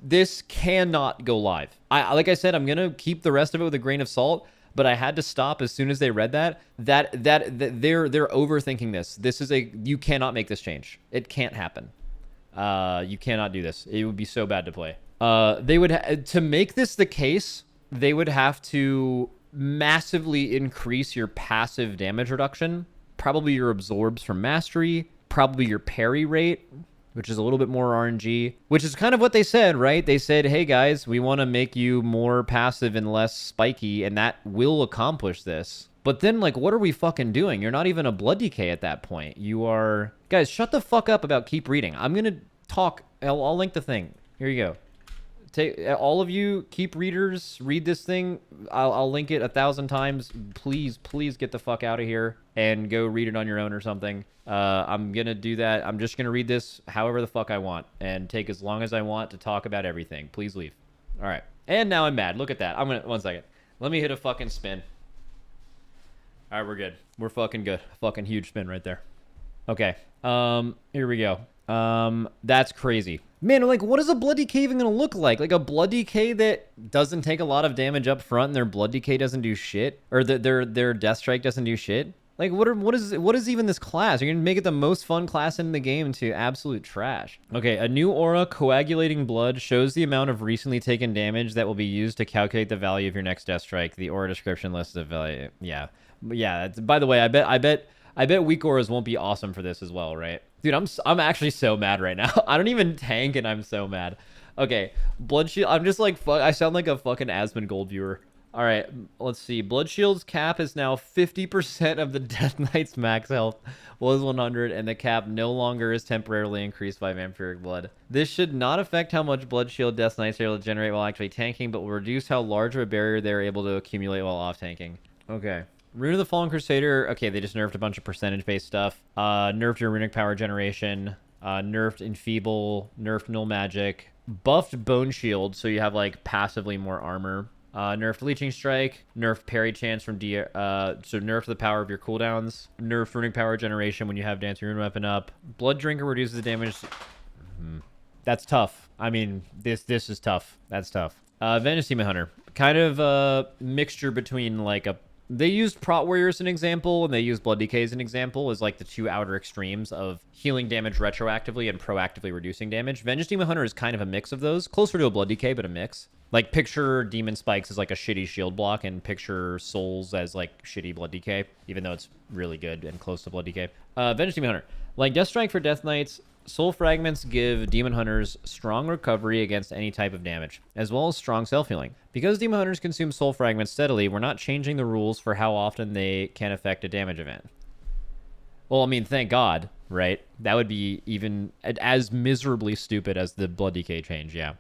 This cannot go live. Like I said, I'm gonna keep the rest of it with a grain of salt, but I had to stop as soon as they read that they're overthinking this. You cannot make this change. It can't happen. You cannot do this. It would be so bad to play. They would to make this the case, they would have to massively increase your passive damage reduction, probably your absorbs from mastery, probably your parry rate, which is a little bit more RNG, which is kind of what they said, right? They said, hey guys, we want to make you more passive and less spiky, and that will accomplish this. But then, like, what are we fucking doing? You're not even a Blood DK at that point. You are... Guys, shut the fuck up about keep reading. I'm gonna talk. I'll link the thing. Here you go. Take all of you keep readers, read this thing. I'll link it 1,000 times. Please get the fuck out of here and go read it on your own or something. I'm gonna do that. I'm just gonna read this however the fuck I want and take as long as I want to talk about everything. Please leave. All right. And now I'm mad. Look at that. 1 second. Let me hit a fucking spin. All right, we're good. We're fucking good. Fucking huge spin right there. Okay. Here we go. That's crazy. Man, like, what is a blood decay even gonna look like? Like a blood decay that doesn't take a lot of damage up front and their blood decay doesn't do shit? Or their death strike doesn't do shit? Like, what is even this class? You're gonna make it the most fun class in the game to absolute trash. Okay, a new aura, Coagulating Blood, shows the amount of recently taken damage that will be used to calculate the value of your next death strike. The aura description lists the value. Yeah. By the way, I bet weak auras won't be awesome for this as well, right? Dude, I'm actually so mad right now. I don't even tank and I'm so mad. Okay, Blood Shield. I'm just like, I sound like a fucking Asmon Gold viewer. All right, let's see. Blood Shield's cap is now 50% of the Death Knight's max health was 100, and the cap no longer is temporarily increased by vampiric blood. This should not affect how much Blood Shield Death Knights are able to generate while actually tanking, but will reduce how large of a barrier they're able to accumulate while off tanking. Okay. Rune of the Fallen Crusader. Okay, they just nerfed a bunch of percentage-based stuff. Nerfed your runic power generation. Nerfed Enfeeble. Nerfed Null Magic. Buffed Bone Shield, so you have, like, passively more armor. Nerfed Leeching Strike. Nerfed Parry Chance from so nerfed the power of your cooldowns. Nerfed runic power generation when you have Dancing Rune Weapon up. Blood Drinker reduces the damage. That's tough. I mean, this is tough. That's tough. Vengeance Demon Hunter. Kind of a mixture between, like, they used Prot Warrior as an example, and they used Blood Decay as an example, as like the two outer extremes of healing damage retroactively and proactively reducing damage. Vengeance Demon Hunter is kind of a mix of those. Closer to a Blood Decay, but a mix. Like, picture Demon Spikes as like a shitty shield block, and picture Souls as like shitty Blood Decay, even though it's really good and close to Blood Decay. Vengeance Demon Hunter. Like Death Strike for Death Knights, Soul Fragments give Demon Hunters strong recovery against any type of damage, as well as strong self-healing. Because Demon Hunters consume Soul Fragments steadily, we're not changing the rules for how often they can affect a damage event. Well, I mean, thank God, right? That would be even as miserably stupid as the Blood Decay change, yeah.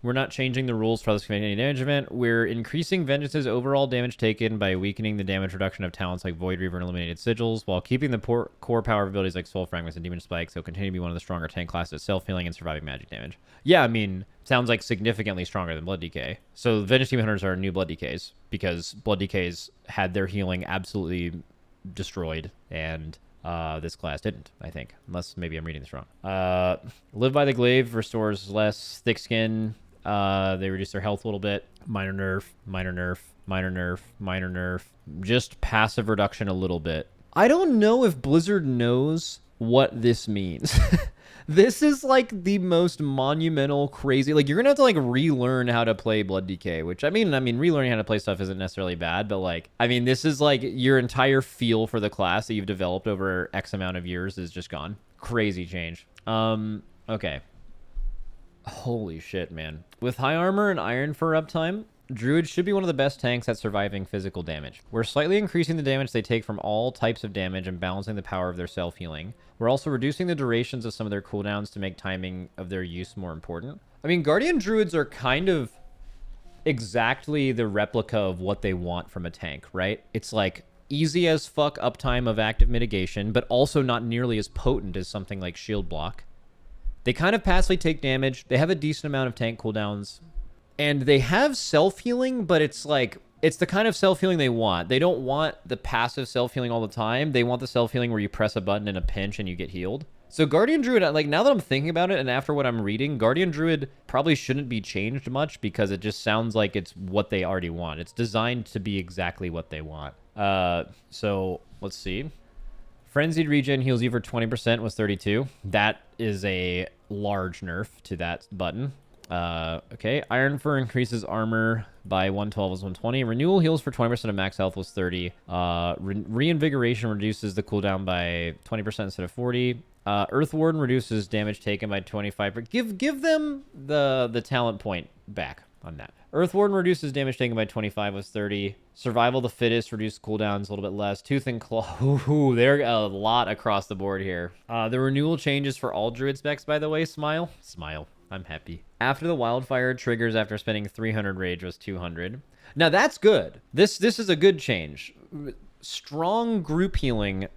We're not changing the rules for this any damage event. We're increasing Vengeance's overall damage taken by weakening the damage reduction of talents like Void Reaver and Illuminated Sigils, while keeping the core power abilities like Soul Fragments and Demon Spike, so continue to be one of the stronger tank classes, self-healing and surviving magic damage. Yeah, I mean, sounds like significantly stronger than Blood Decay. So Vengeance Demon Hunters are new Blood Decays, because Blood Decays had their healing absolutely destroyed, and this class didn't, I think. Unless maybe I'm reading this wrong. Live by the Glaive restores less thick skin. They reduce their health a little bit. Minor nerf, minor nerf, minor nerf, minor nerf. Just passive reduction a little bit. I don't know if Blizzard knows what this means. This is like the most monumental, crazy. Like, you're gonna have to like relearn how to play Blood Decay, which I mean, relearning how to play stuff isn't necessarily bad, but like, I mean, this is like your entire feel for the class that you've developed over X amount of years is just gone. Crazy change. Okay. Holy shit, man. With high armor and iron for uptime, Druid should be one of the best tanks at surviving physical damage. We're slightly increasing the damage they take from all types of damage and balancing the power of their self-healing. We're also reducing the durations of some of their cooldowns to make timing of their use more important. I mean, Guardian Druids are kind of exactly the replica of what they want from a tank, right? It's like easy as fuck uptime of active mitigation, but also not nearly as potent as something like Shield Block. They kind of passively take damage. They have a decent amount of tank cooldowns. And they have self-healing, but it's like, it's the kind of self-healing they want. They don't want the passive self-healing all the time. They want the self-healing where you press a button in a pinch and you get healed. So Guardian Druid, like, now that I'm thinking about it and after what I'm reading, Guardian Druid probably shouldn't be changed much because it just sounds like it's what they already want. It's designed to be exactly what they want. So let's see. Frenzied Regen heals you for 20% was 32. That is a large nerf to that button. Okay. Iron Fur increases armor by 112 was 120. Renewal heals for 20% of max health was 30. Reinvigoration reduces the cooldown by 20% instead of 40. Earth Warden reduces damage taken by 25. Give them the talent point back on that. Earth Warden reduces damage taken by 25 was 30. Survival the Fittest reduced cooldowns a little bit less. Tooth and Claw. Ooh, there a lot across the board here. The renewal changes for all Druid specs, by the way. Smile. I'm happy. After the Wildfire triggers after spending 300 rage was 200. Now that's good. This is a good change. Strong group healing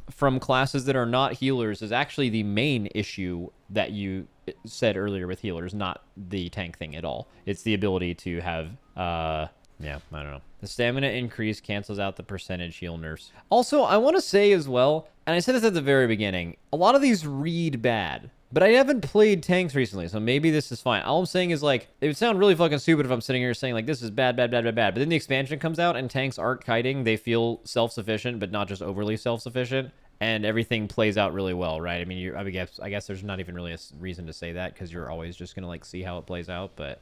from classes that are not healers is actually the main issue that you said earlier with healers, not the tank thing at all. It's the ability to have Yeah, I don't know. The stamina increase cancels out the percentage heal nerfs. Also, I want to say as well, and I said this at the very beginning, a lot of these read bad. But I haven't played tanks recently, so maybe this is fine. All I'm saying is, like, it would sound really fucking stupid if I'm sitting here saying, like, this is bad, bad, bad, bad, bad. But then the expansion comes out and tanks aren't kiting. They feel self-sufficient, but not just overly self-sufficient. And everything plays out really well, right? I mean, I guess there's not even really a reason to say that because you're always just going to, like, see how it plays out. But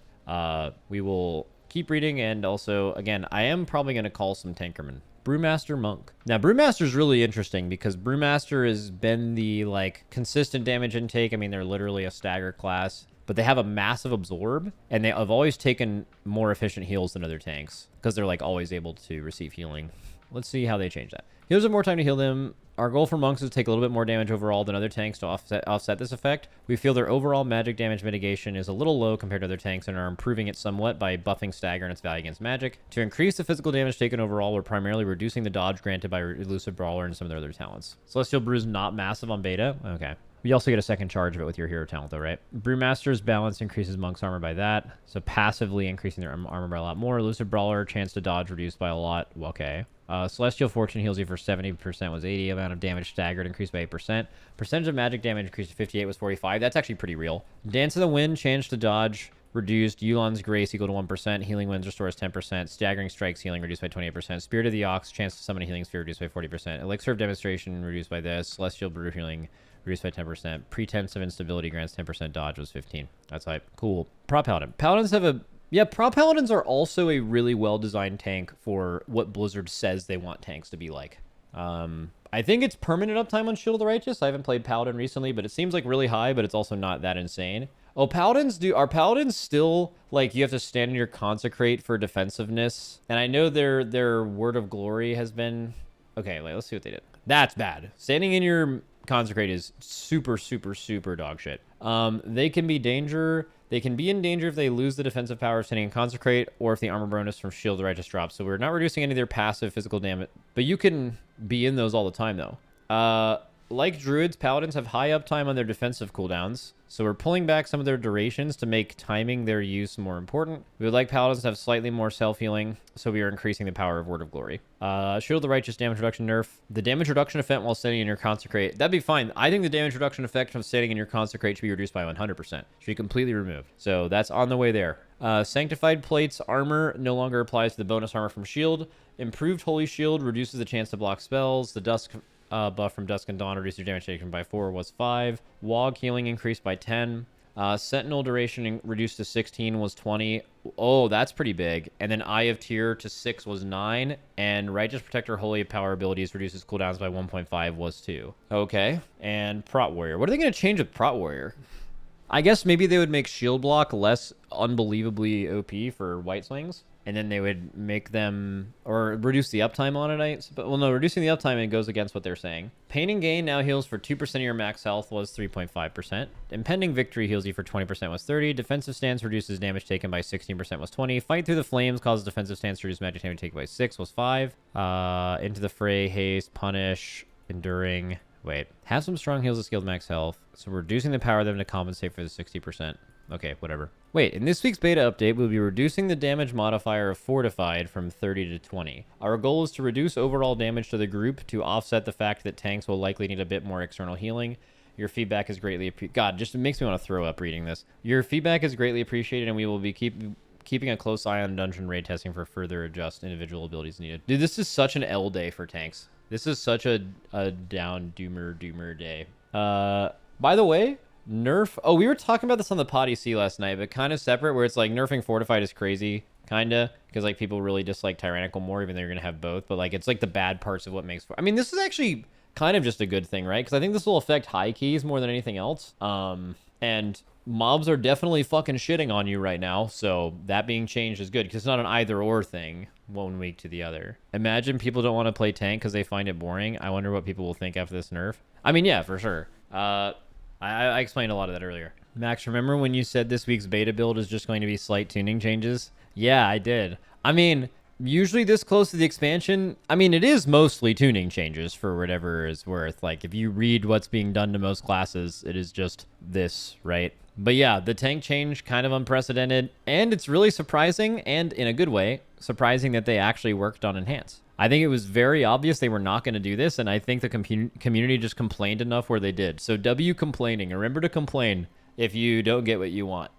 we will keep reading. And also, again, I am probably going to call some tankermen. Brewmaster Monk. Now, Brewmaster's really interesting because Brewmaster has been the, like, consistent damage intake. I mean, they're literally a stagger class, but they have a massive absorb, and they have always taken more efficient heals than other tanks because they're, like, always able to receive healing. Let's see how they change that. Heals have more time to heal them. Our goal for monks is to take a little bit more damage overall than other tanks to offset this effect. We feel their overall magic damage mitigation is a little low compared to other tanks and are improving it somewhat by buffing stagger and its value against magic. To increase the physical damage taken overall, we're primarily reducing the dodge granted by Elusive Brawler and some of their other talents. Celestial Brew is not massive on beta. Okay. You also get a second charge of it with your hero talent, though, right? Brewmaster's balance increases Monk's armor by that, so passively increasing their armor by a lot more. Elusive Brawler, chance to dodge reduced by a lot. Okay. Celestial Fortune heals you for 70% was 80. Amount of damage staggered increased by 8%. Percentage of magic damage increased to 58 was 45. That's actually pretty real. Dance of the Wind, chance to dodge reduced. Yulon's Grace equal to 1%. Healing Winds restores 10%. Staggering Strikes healing reduced by 28%. Spirit of the Ox, chance to summon a healing sphere reduced by 40%. Elixir of Demonstration reduced by this. Celestial Brew healing reduced by 10%. Pretense of Instability grants 10% dodge was 15. That's hype. Cool. Prop Paladin. Paladins have a... Yeah, Prop Paladins are also a really well-designed tank for what Blizzard says they want tanks to be like. I think it's permanent uptime on Shield of the Righteous. I haven't played Paladin recently, but it seems like really high, but it's also not that insane. Oh, Paladins are Paladins still, like, you have to stand in your Consecrate for defensiveness? And I know their Word of Glory has been... Okay, let's see what they did. That's bad. Standing in your Consecrate is super, super, super dog shit. They can be danger... They can be in danger if they lose the defensive power of standing in Consecrate or if the armor bonus from Shield of the Righteous drops. So we're not reducing any of their passive physical damage, but you can be in those all the time, though. Like Druids, Paladins have high uptime on their defensive cooldowns, so we're pulling back some of their durations to make timing their use more important. We would like Paladins to have slightly more self-healing, so we are increasing the power of Word of Glory. Shield of the Righteous damage reduction nerf. The damage reduction effect while standing in your Consecrate, that'd be fine. I think the damage reduction effect from standing in your Consecrate should be reduced by 100%. Should be completely removed. So that's on the way there. Sanctified Plates armor no longer applies to the bonus armor from Shield. Improved Holy Shield reduces the chance to block spells. The Dusk... buff from Dusk and Dawn reduced your damage taken by 4 was 5. Wog healing increased by 10. Sentinel duration reduced to 16 was 20. Oh, that's pretty big. And then Eye of Tyr to 6 was 9. And Righteous Protector Holy Power abilities reduces cooldowns by 1.5 was 2. Okay. And Prot Warrior. What are they going to change with Prot Warrior? I guess maybe they would make shield block less unbelievably OP for White Swings. And then they would make them, or reduce the uptime on it. Well, no, reducing the uptime, it goes against what they're saying. Pain and Gain now heals for 2% of your max health was 3.5%. Impending Victory heals you for 20% was 30. Defensive Stance reduces damage taken by 16% was 20. Fight Through the Flames causes defensive stance to reduce magic damage taken by 6 was 5. Into the Fray, Haste, Punish, Enduring. Wait, have some strong heals to scale max health. So we're reducing the power of them to compensate for the 60%. Okay, whatever. Wait, in this week's beta update, we'll be reducing the damage modifier of Fortified from 30 to 20. Our goal is to reduce overall damage to the group to offset the fact that tanks will likely need a bit more external healing. Your feedback is greatly appreciated. God, just makes me want to throw up reading this. Your feedback is greatly appreciated, and we will be keeping a close eye on dungeon raid testing for further adjust individual abilities needed. Dude, this is such an L day for tanks. This is such a down doomer day. By the way, nerf... Oh, we were talking about this on the Potty C last night, but kind of separate, where it's like nerfing Fortified is crazy, kind of, because like people really dislike Tyrannical more, even though you're going to have both, but like it's like the bad parts of what makes... I mean, this is actually kind of just a good thing, right? Because I think this will affect high keys more than anything else. And mobs are definitely fucking shitting on you right now, so that being changed is good, because it's not an either-or thing, one week to the other. Imagine people don't want to play tank because they find it boring. I wonder what people will think after this nerf. I mean, yeah, for sure. I explained a lot of that earlier. Max, remember when you said this week's beta build is just going to be slight tuning changes? Yeah, I did. I mean, usually this close to the expansion, I mean, it is mostly tuning changes for whatever is worth. Like, if you read what's being done to most classes, it is just this, right? But yeah, the tank change, kind of unprecedented, and it's really surprising, and in a good way, surprising that they actually worked on Enhance. I think it was very obvious they were not going to do this, and I think the community just complained enough where they did. So W complaining. Remember to complain if you don't get what you want.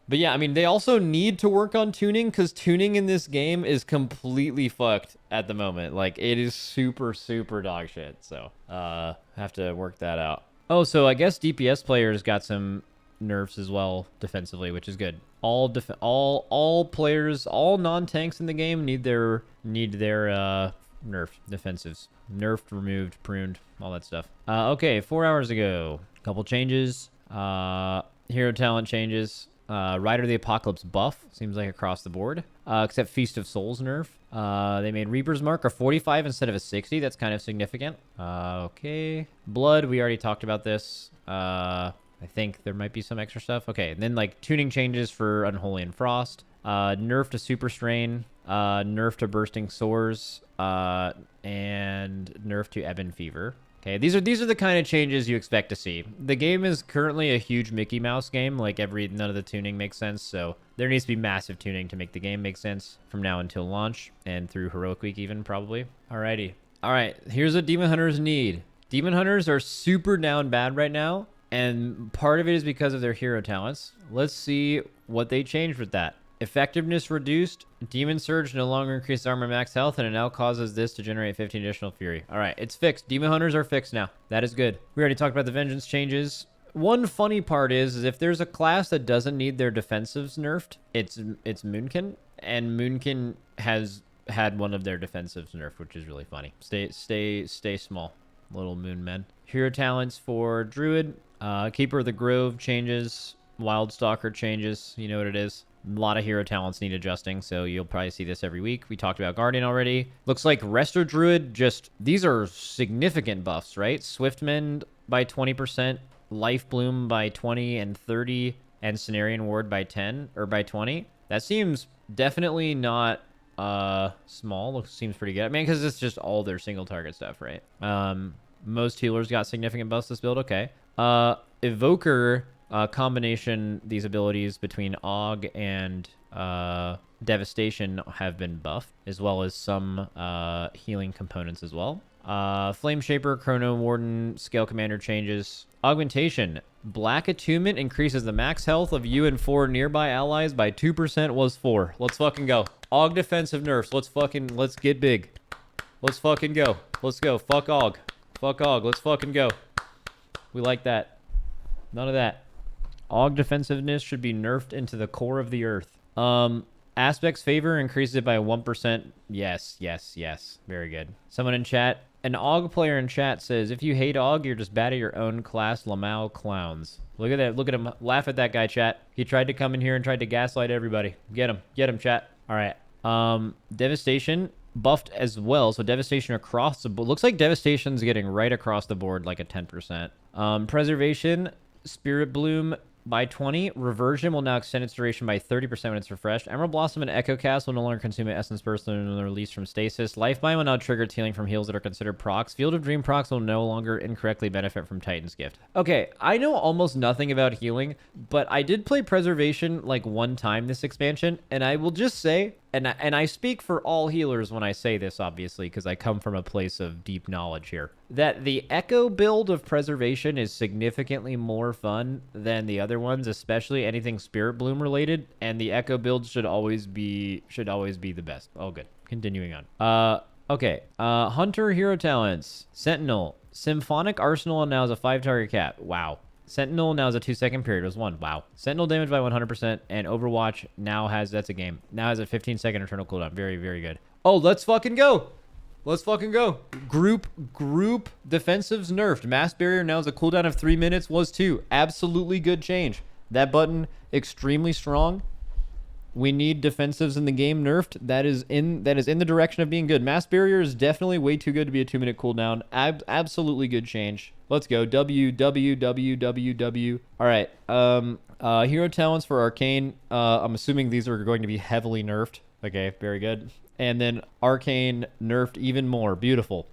But yeah, I mean, they also need to work on tuning, because tuning in this game is completely fucked at the moment. Like, it is super, super dog shit. So, have to work that out. Oh, so I guess DPS players got some nerfs as well defensively, which is good. All players, all non-tanks in the game need their nerf defensives. Nerfed, removed, pruned, all that stuff. Okay, 4 hours ago, couple changes. Hero talent changes. Rider of the Apocalypse buff seems like across the board, except Feast of Souls nerf. They made Reaper's Mark a 45 instead of a 60. That's kind of significant. Okay. Blood, we already talked about this. I think there might be some extra stuff. Okay, and then like tuning changes for Unholy and Frost. Nerf to Super Strain. Nerf to Bursting Sores. And nerf to Ebon Fever. Okay, these are the kind of changes you expect to see. The game is currently a huge Mickey Mouse game. Like none of the tuning makes sense. So there needs to be massive tuning to make the game make sense from now until launch and through Heroic Week even probably. Alrighty. All right, here's what Demon Hunters need. Demon Hunters are super down bad right now. And part of it is because of their hero talents. Let's see what they changed with that. Effectiveness reduced. Demon Surge no longer increases armor max health, and it now causes this to generate 15 additional fury. All right, it's fixed. Demon Hunters are fixed now. That is good. We already talked about the Vengeance changes. One funny part is if there's a class that doesn't need their defensives nerfed, it's Moonkin, and Moonkin has had one of their defensives nerfed, which is really funny. Stay small, little moon men. Hero talents for Druid. Keeper of the Grove changes. Wild Stalker changes. You know what it is. A lot of hero talents need adjusting, so you'll probably see this every week. We talked about Guardian already. Looks like Resto Druid these are significant buffs, right? Swiftmend by 20%, Life Bloom by 20 and 30, and Cenarian Ward by 10, or by 20. That seems definitely not small. Seems pretty good. I mean, because it's just all their single target stuff, right? Most healers got significant buffs this build. Okay. Evoker... combination, these abilities between Og and Devastation have been buffed, as well as some healing components as well. Flame Shaper, Chrono Warden, Scale Commander changes. Augmentation. Black Attunement increases the max health of you and 4 nearby allies by 2% was 4. Let's fucking go. Og defensive nerfs. Let's get big. Let's fucking go. Let's go. Fuck Og. Fuck Og. Let's fucking go. We like that. None of that. Og defensiveness should be nerfed into the core of the earth. Aspect's favor increases it by 1%. Yes. Very good. Someone in chat. An Og player in chat says, if you hate Og, you're just bad at your own class, Lamau clowns. Look at that. Look at him. Laugh at that guy, chat. He tried to come in here and tried to gaslight everybody. Get him. Get him, chat. All right. Devastation buffed as well. So Devastation across the board. Looks like Devastation's getting right across the board, like a 10%. Preservation, Spirit Bloom by 20. Reversion will now extend its duration by 30% when it's refreshed. Emerald Blossom and Echo Cast will no longer consume an Essence Burst when released from stasis. Lifebind will now trigger healing from heals that are considered procs. Field of Dream procs will no longer incorrectly benefit from Titan's Gift. Okay, I know almost nothing about healing, but I did play Preservation like one time this expansion, and I will just say, and I speak for all healers when I say this, obviously, because I come from a place of deep knowledge here, that the Echo build of Preservation is significantly more fun than the other ones, especially anything Spirit Bloom related, and the Echo build should always be the best. Oh, good. Continuing on. Okay. Hunter hero talents. Sentinel. Symphonic Arsenal now has a 5-target cap. Wow. Sentinel now has a 2-second period. It was 1. Wow. Sentinel damage by 100%. And Overwatch now has... That's a game. Now has a 15-second eternal cooldown. Very, very good. Oh, let's fucking go. Let's fucking go. Group defensives nerfed. Mass Barrier now has a cooldown of 3 minutes. Was 2. Absolutely good change. That button, extremely strong. We need defensives in the game nerfed. That is in the direction of being good. Mass Barrier is definitely way too good to be a 2-minute cooldown. Absolutely good change. Let's go. W. All right. Hero talents for Arcane. I'm assuming these are going to be heavily nerfed. Okay, very good. And then Arcane nerfed even more. Beautiful.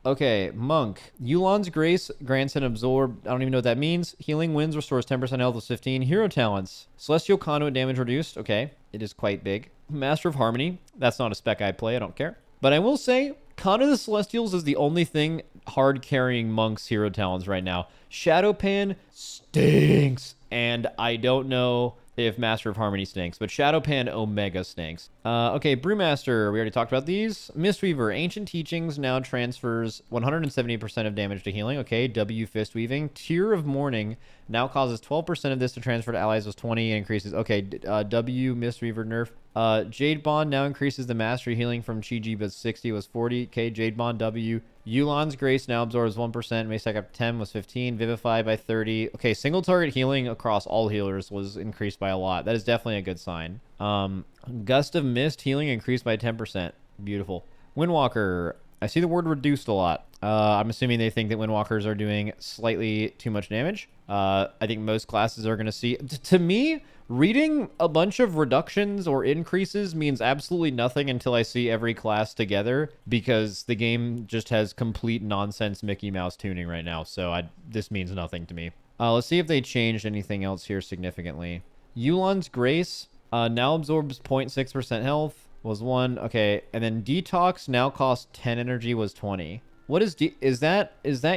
Okay, Monk. Yu'lon's Grace grants an absorb. I don't even know what that means. Healing Winds restores 10% health with 15. Hero talents. Celestial Conduit damage reduced. Okay, it is quite big. Master of Harmony. That's not a spec I play. I don't care. But I will say, Conduit of the Celestials is the only thing hard carrying Monk's hero talents right now. Shadowpan stinks. And I don't know if Master of Harmony stinks, but Shadowpan Omega stinks. Okay, Brewmaster, we already talked about these. Mistweaver, Ancient Teachings now transfers 170% of damage to healing. Okay, W Fist Weaving. Tear of Mourning now causes 12% of this to transfer to allies with 20 and increases. Okay, W Mistweaver nerf. Jade Bond now increases the mastery healing from Chi-Ji, but 60 was 40. Okay, Jade Bond W. Yu'lon's Grace now absorbs 1%. May stack up 10 was 15. Vivify by 30. Okay, single target healing across all healers was increased by a lot. That is definitely a good sign. Gust of Mist healing increased by 10%. Beautiful. Windwalker. I see the word reduced a lot. I'm assuming they think that Windwalkers are doing slightly too much damage. I think most classes are going to see... To me, reading a bunch of reductions or increases means absolutely nothing until I see every class together, because the game just has complete nonsense Mickey Mouse tuning right now. So this means nothing to me. Let's see if they changed anything else here significantly. Yu'lon's Grace now absorbs 0.6% health. Was 1. Okay, and then Detox now costs 10 energy, was 20. What is is that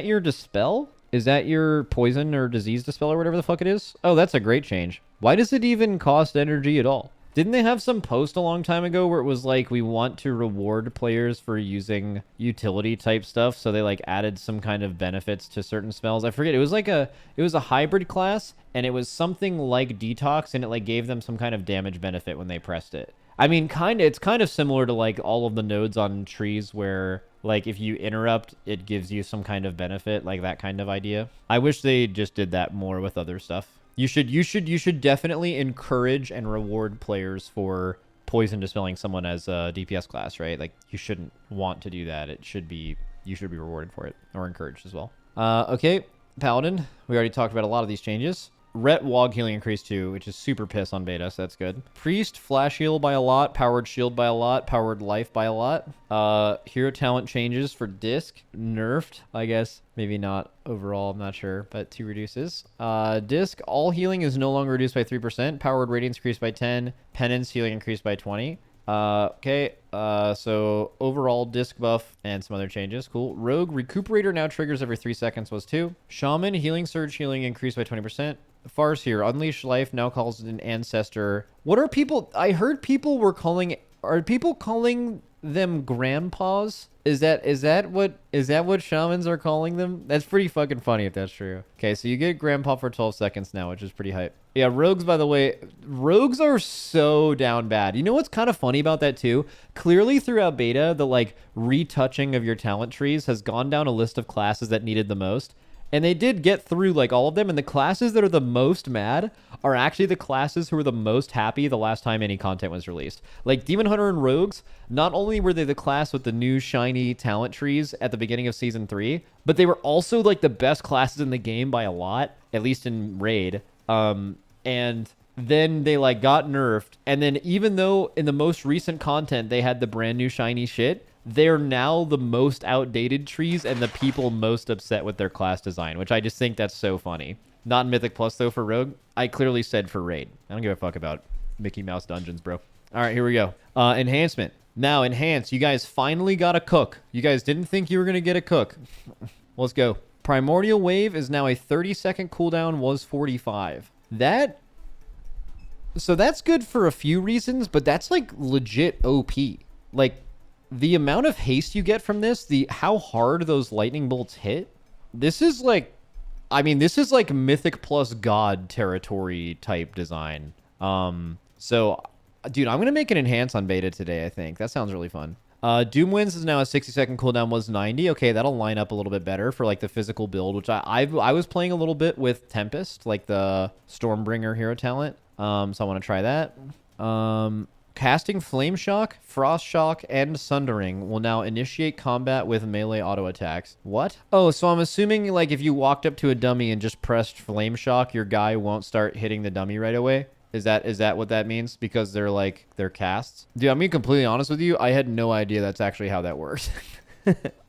your Dispel? Is that your Poison or Disease Dispel or whatever the fuck it is? Oh, that's a great change. Why does it even cost energy at all? Didn't they have some post a long time ago where it was like, we want to reward players for using utility type stuff, so they like added some kind of benefits to certain spells? I forget. It was like it was a hybrid class, and it was something like Detox, and it like gave them some kind of damage benefit when they pressed it. I mean, it's kind of similar to like all of the nodes on trees where like if you interrupt, it gives you some kind of benefit, like that kind of idea. I wish they just did that more with other stuff. You should definitely encourage and reward players for poison dispelling someone as a DPS class, right? Like you shouldn't want to do that. You should be rewarded for it or encouraged as well. Okay, Paladin. We already talked about a lot of these changes. Ret Wog healing increased too, which is super piss on beta, so that's good. Priest, flash heal by a lot, powered shield by a lot, powered life by a lot. Hero talent changes for disc, nerfed, I guess. Maybe not overall, I'm not sure, but 2 reduces. Disc, all healing is no longer reduced by 3%. Powered radiance increased by 10. Penance healing increased by 20. Okay, so overall disc buff and some other changes. Cool. Rogue, recuperator now triggers every 3 seconds, was 2. Shaman, healing surge healing increased by 20%. Farce here, unleash life now calls an ancestor. What are people? I heard people were calling. Are people calling them grandpas? Is that what shamans are calling them? That's pretty fucking funny if that's true. Okay, so you get grandpa for 12 seconds now, which is pretty hype. Yeah, rogues, by the way, rogues are so down bad. You know what's kind of funny about that too? Clearly throughout beta, the like retouching of your talent trees has gone down a list of classes that needed the most. And they did get through like all of them, and the classes that are the most mad are actually the classes who were the most happy the last time any content was released. Like Demon Hunter and Rogues, not only were they the class with the new shiny talent trees at the beginning of Season 3, but they were also like the best classes in the game by a lot, at least in Raid. And then they like got nerfed, and then even though in the most recent content they had the brand new shiny shit, they're now the most outdated trees and the people most upset with their class design, which I just think that's so funny. Not in Mythic Plus, though, for Rogue. I clearly said for Raid. I don't give a fuck about Mickey Mouse dungeons, bro. All right, here we go. Enhancement. Now, Enhance. You guys finally got a cook. You guys didn't think you were going to get a cook. Let's go. Primordial Wave is now a 30-second cooldown, was 45. So that's good for a few reasons, but that's, like, legit OP. Like, the amount of haste you get from this, how hard those lightning bolts hit, this is like, I mean, this is like Mythic plus God territory type design. So, dude, I'm going to make an Enhance on beta today, I think. That sounds really fun. Doom Winds is now a 60-second cooldown, was 90. Okay, that'll line up a little bit better for like the physical build, which I was playing a little bit with Tempest, like the Stormbringer hero talent. So I want to try that. Casting Flame Shock, Frost Shock, and Sundering will now initiate combat with melee auto attacks. What? Oh, so I'm assuming like if you walked up to a dummy and just pressed Flame Shock, your guy won't start hitting the dummy right away? Is that what that means? Because they're casts? Dude, I'm being completely honest with you. I had no idea that's actually how that works.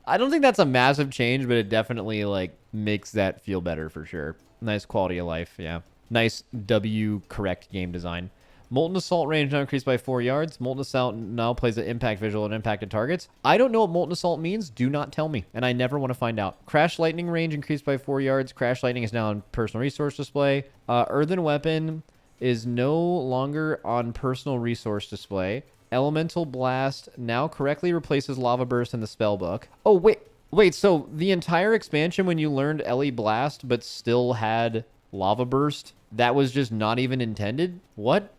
I don't think that's a massive change, but it definitely like makes that feel better for sure. Nice quality of life, yeah. Nice W correct game design. Molten Assault range now increased by 4 yards. Molten Assault now plays an impact visual and impacted targets. I don't know what Molten Assault means. Do not tell me, and I never want to find out. Crash Lightning range increased by 4 yards. Crash Lightning is now on personal resource display. Earthen Weapon is no longer on personal resource display. Elemental Blast now correctly replaces Lava Burst in the spellbook. Oh, wait, so the entire expansion when you learned Ellie Blast but still had Lava Burst, that was just not even intended? What?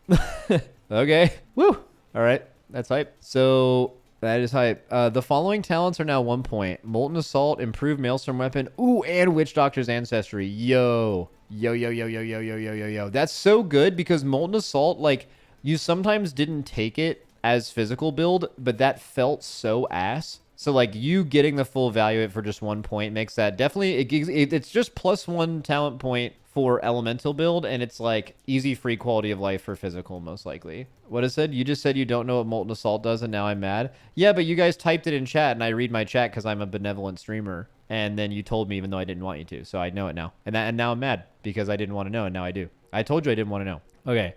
Okay. Woo! All right, that's hype. So that is hype. The following talents are now 1 point. Molten Assault, Improved Maelstrom Weapon, ooh, and Witch Doctor's Ancestry. Yo. That's so good because Molten Assault, like, you sometimes didn't take it as physical build, but that felt so ass. So like you getting the full value of it for just 1 point makes that definitely, it's just +1 talent point for elemental build, and it's like easy free quality of life for physical most likely. What is it? You just said you don't know what Molten Assault does and now I'm mad. Yeah, but you guys typed it in chat and I read my chat because I'm a benevolent streamer, and then you told me even though I didn't want you to, so I know it now. And now I'm mad because I didn't want to know and now I do. I told you I didn't want to know. Okay.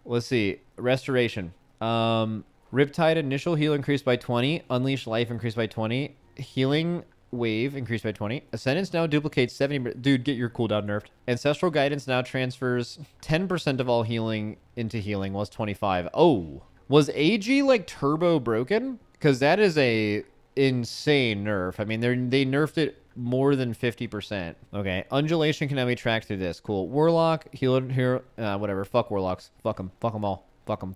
Let's see. Restoration. Riptide initial heal increased by 20. Unleash life increased by 20. Healing wave increased by 20. Ascendance now duplicates 70. Dude, get your cooldown nerfed. Ancestral guidance now transfers 10% of all healing into healing. Was 25. Oh, was AG like turbo broken? Because that is a insane nerf. I mean, they nerfed it more than 50%. Okay, undulation can now be tracked through this. Cool. Warlock, heal here. Whatever. Fuck warlocks. Fuck them. Fuck them all. Fuck them.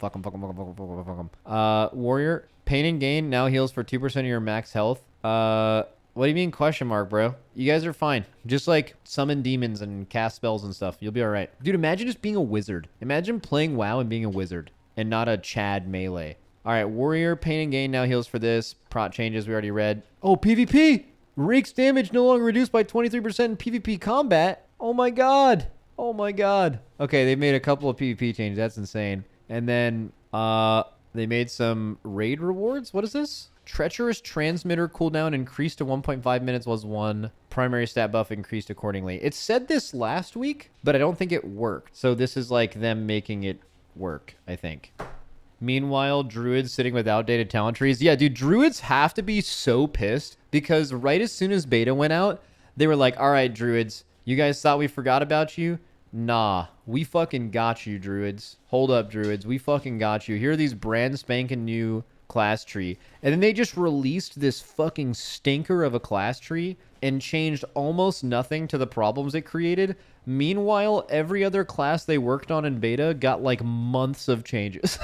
Warrior, pain and gain now heals for 2% of your max health. What do you mean question mark, bro? You guys are fine. Just like summon demons and cast spells and stuff. You'll be all right. Dude, imagine just being a wizard. Imagine playing WoW and being a wizard and not a Chad melee. All right, warrior, pain and gain now heals for this. Prot changes we already read. Oh, PvP. Rake's damage no longer reduced by 23% in PvP combat. Oh my god. Oh my god. Okay, they made a couple of PvP changes. That's insane. And then they made some raid rewards. What is this? Treacherous Transmitter cooldown increased to 1.5 minutes was 1. Primary stat buff increased accordingly. It said this last week, but I don't think it worked. So this is like them making it work, I think. Meanwhile, Druids sitting with outdated talent trees. Yeah, dude, Druids have to be so pissed because right as soon as beta went out, they were like, all right, Druids, you guys thought we forgot about you? Nah, we fucking got you, Druids. Hold up, Druids. We fucking got you. Here are these brand spanking new class tree. And then they just released this fucking stinker of a class tree and changed almost nothing to the problems it created. Meanwhile, every other class they worked on in beta got like months of changes.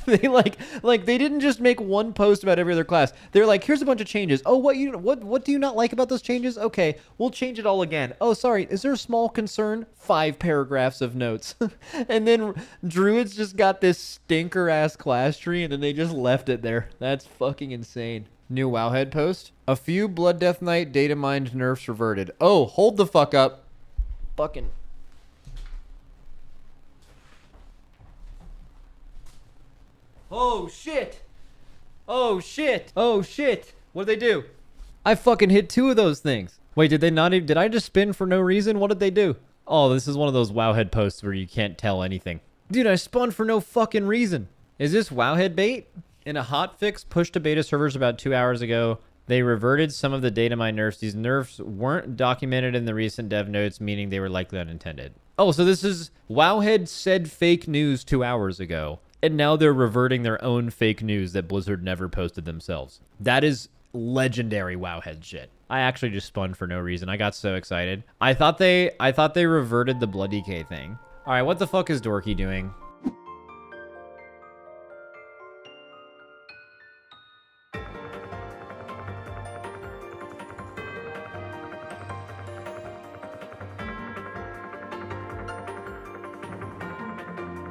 They like they didn't just make one post about every other class. They're like, here's a bunch of changes. Oh, what do you not like about those changes? Okay, we'll change it all again. Oh, sorry, is there a small concern? 5 paragraphs of notes. And then Druids just got this stinker ass class tree and then they just left it there. That's fucking insane. New Wowhead post. A few Blood Death Knight data mined nerfs reverted. Oh, hold the fuck up. Fucking oh shit! Oh shit! Oh shit! What did they do? I fucking hit 2 of those things. Wait, did they not even, did I just spin for no reason? What did they do? Oh, this is one of those Wowhead posts where you can't tell anything. Dude, I spun for no fucking reason. Is this Wowhead bait? In a hotfix pushed to beta servers about 2 hours ago, they reverted some of the data mine nerfs. These nerfs weren't documented in the recent dev notes, meaning they were likely unintended. Oh, so this is Wowhead said fake news 2 hours ago. And now they're reverting their own fake news that Blizzard never posted themselves. That is legendary Wowhead shit. I actually just spun for no reason. I got so excited. I thought they reverted the Blood DK thing. All right, what the fuck is Dorky doing?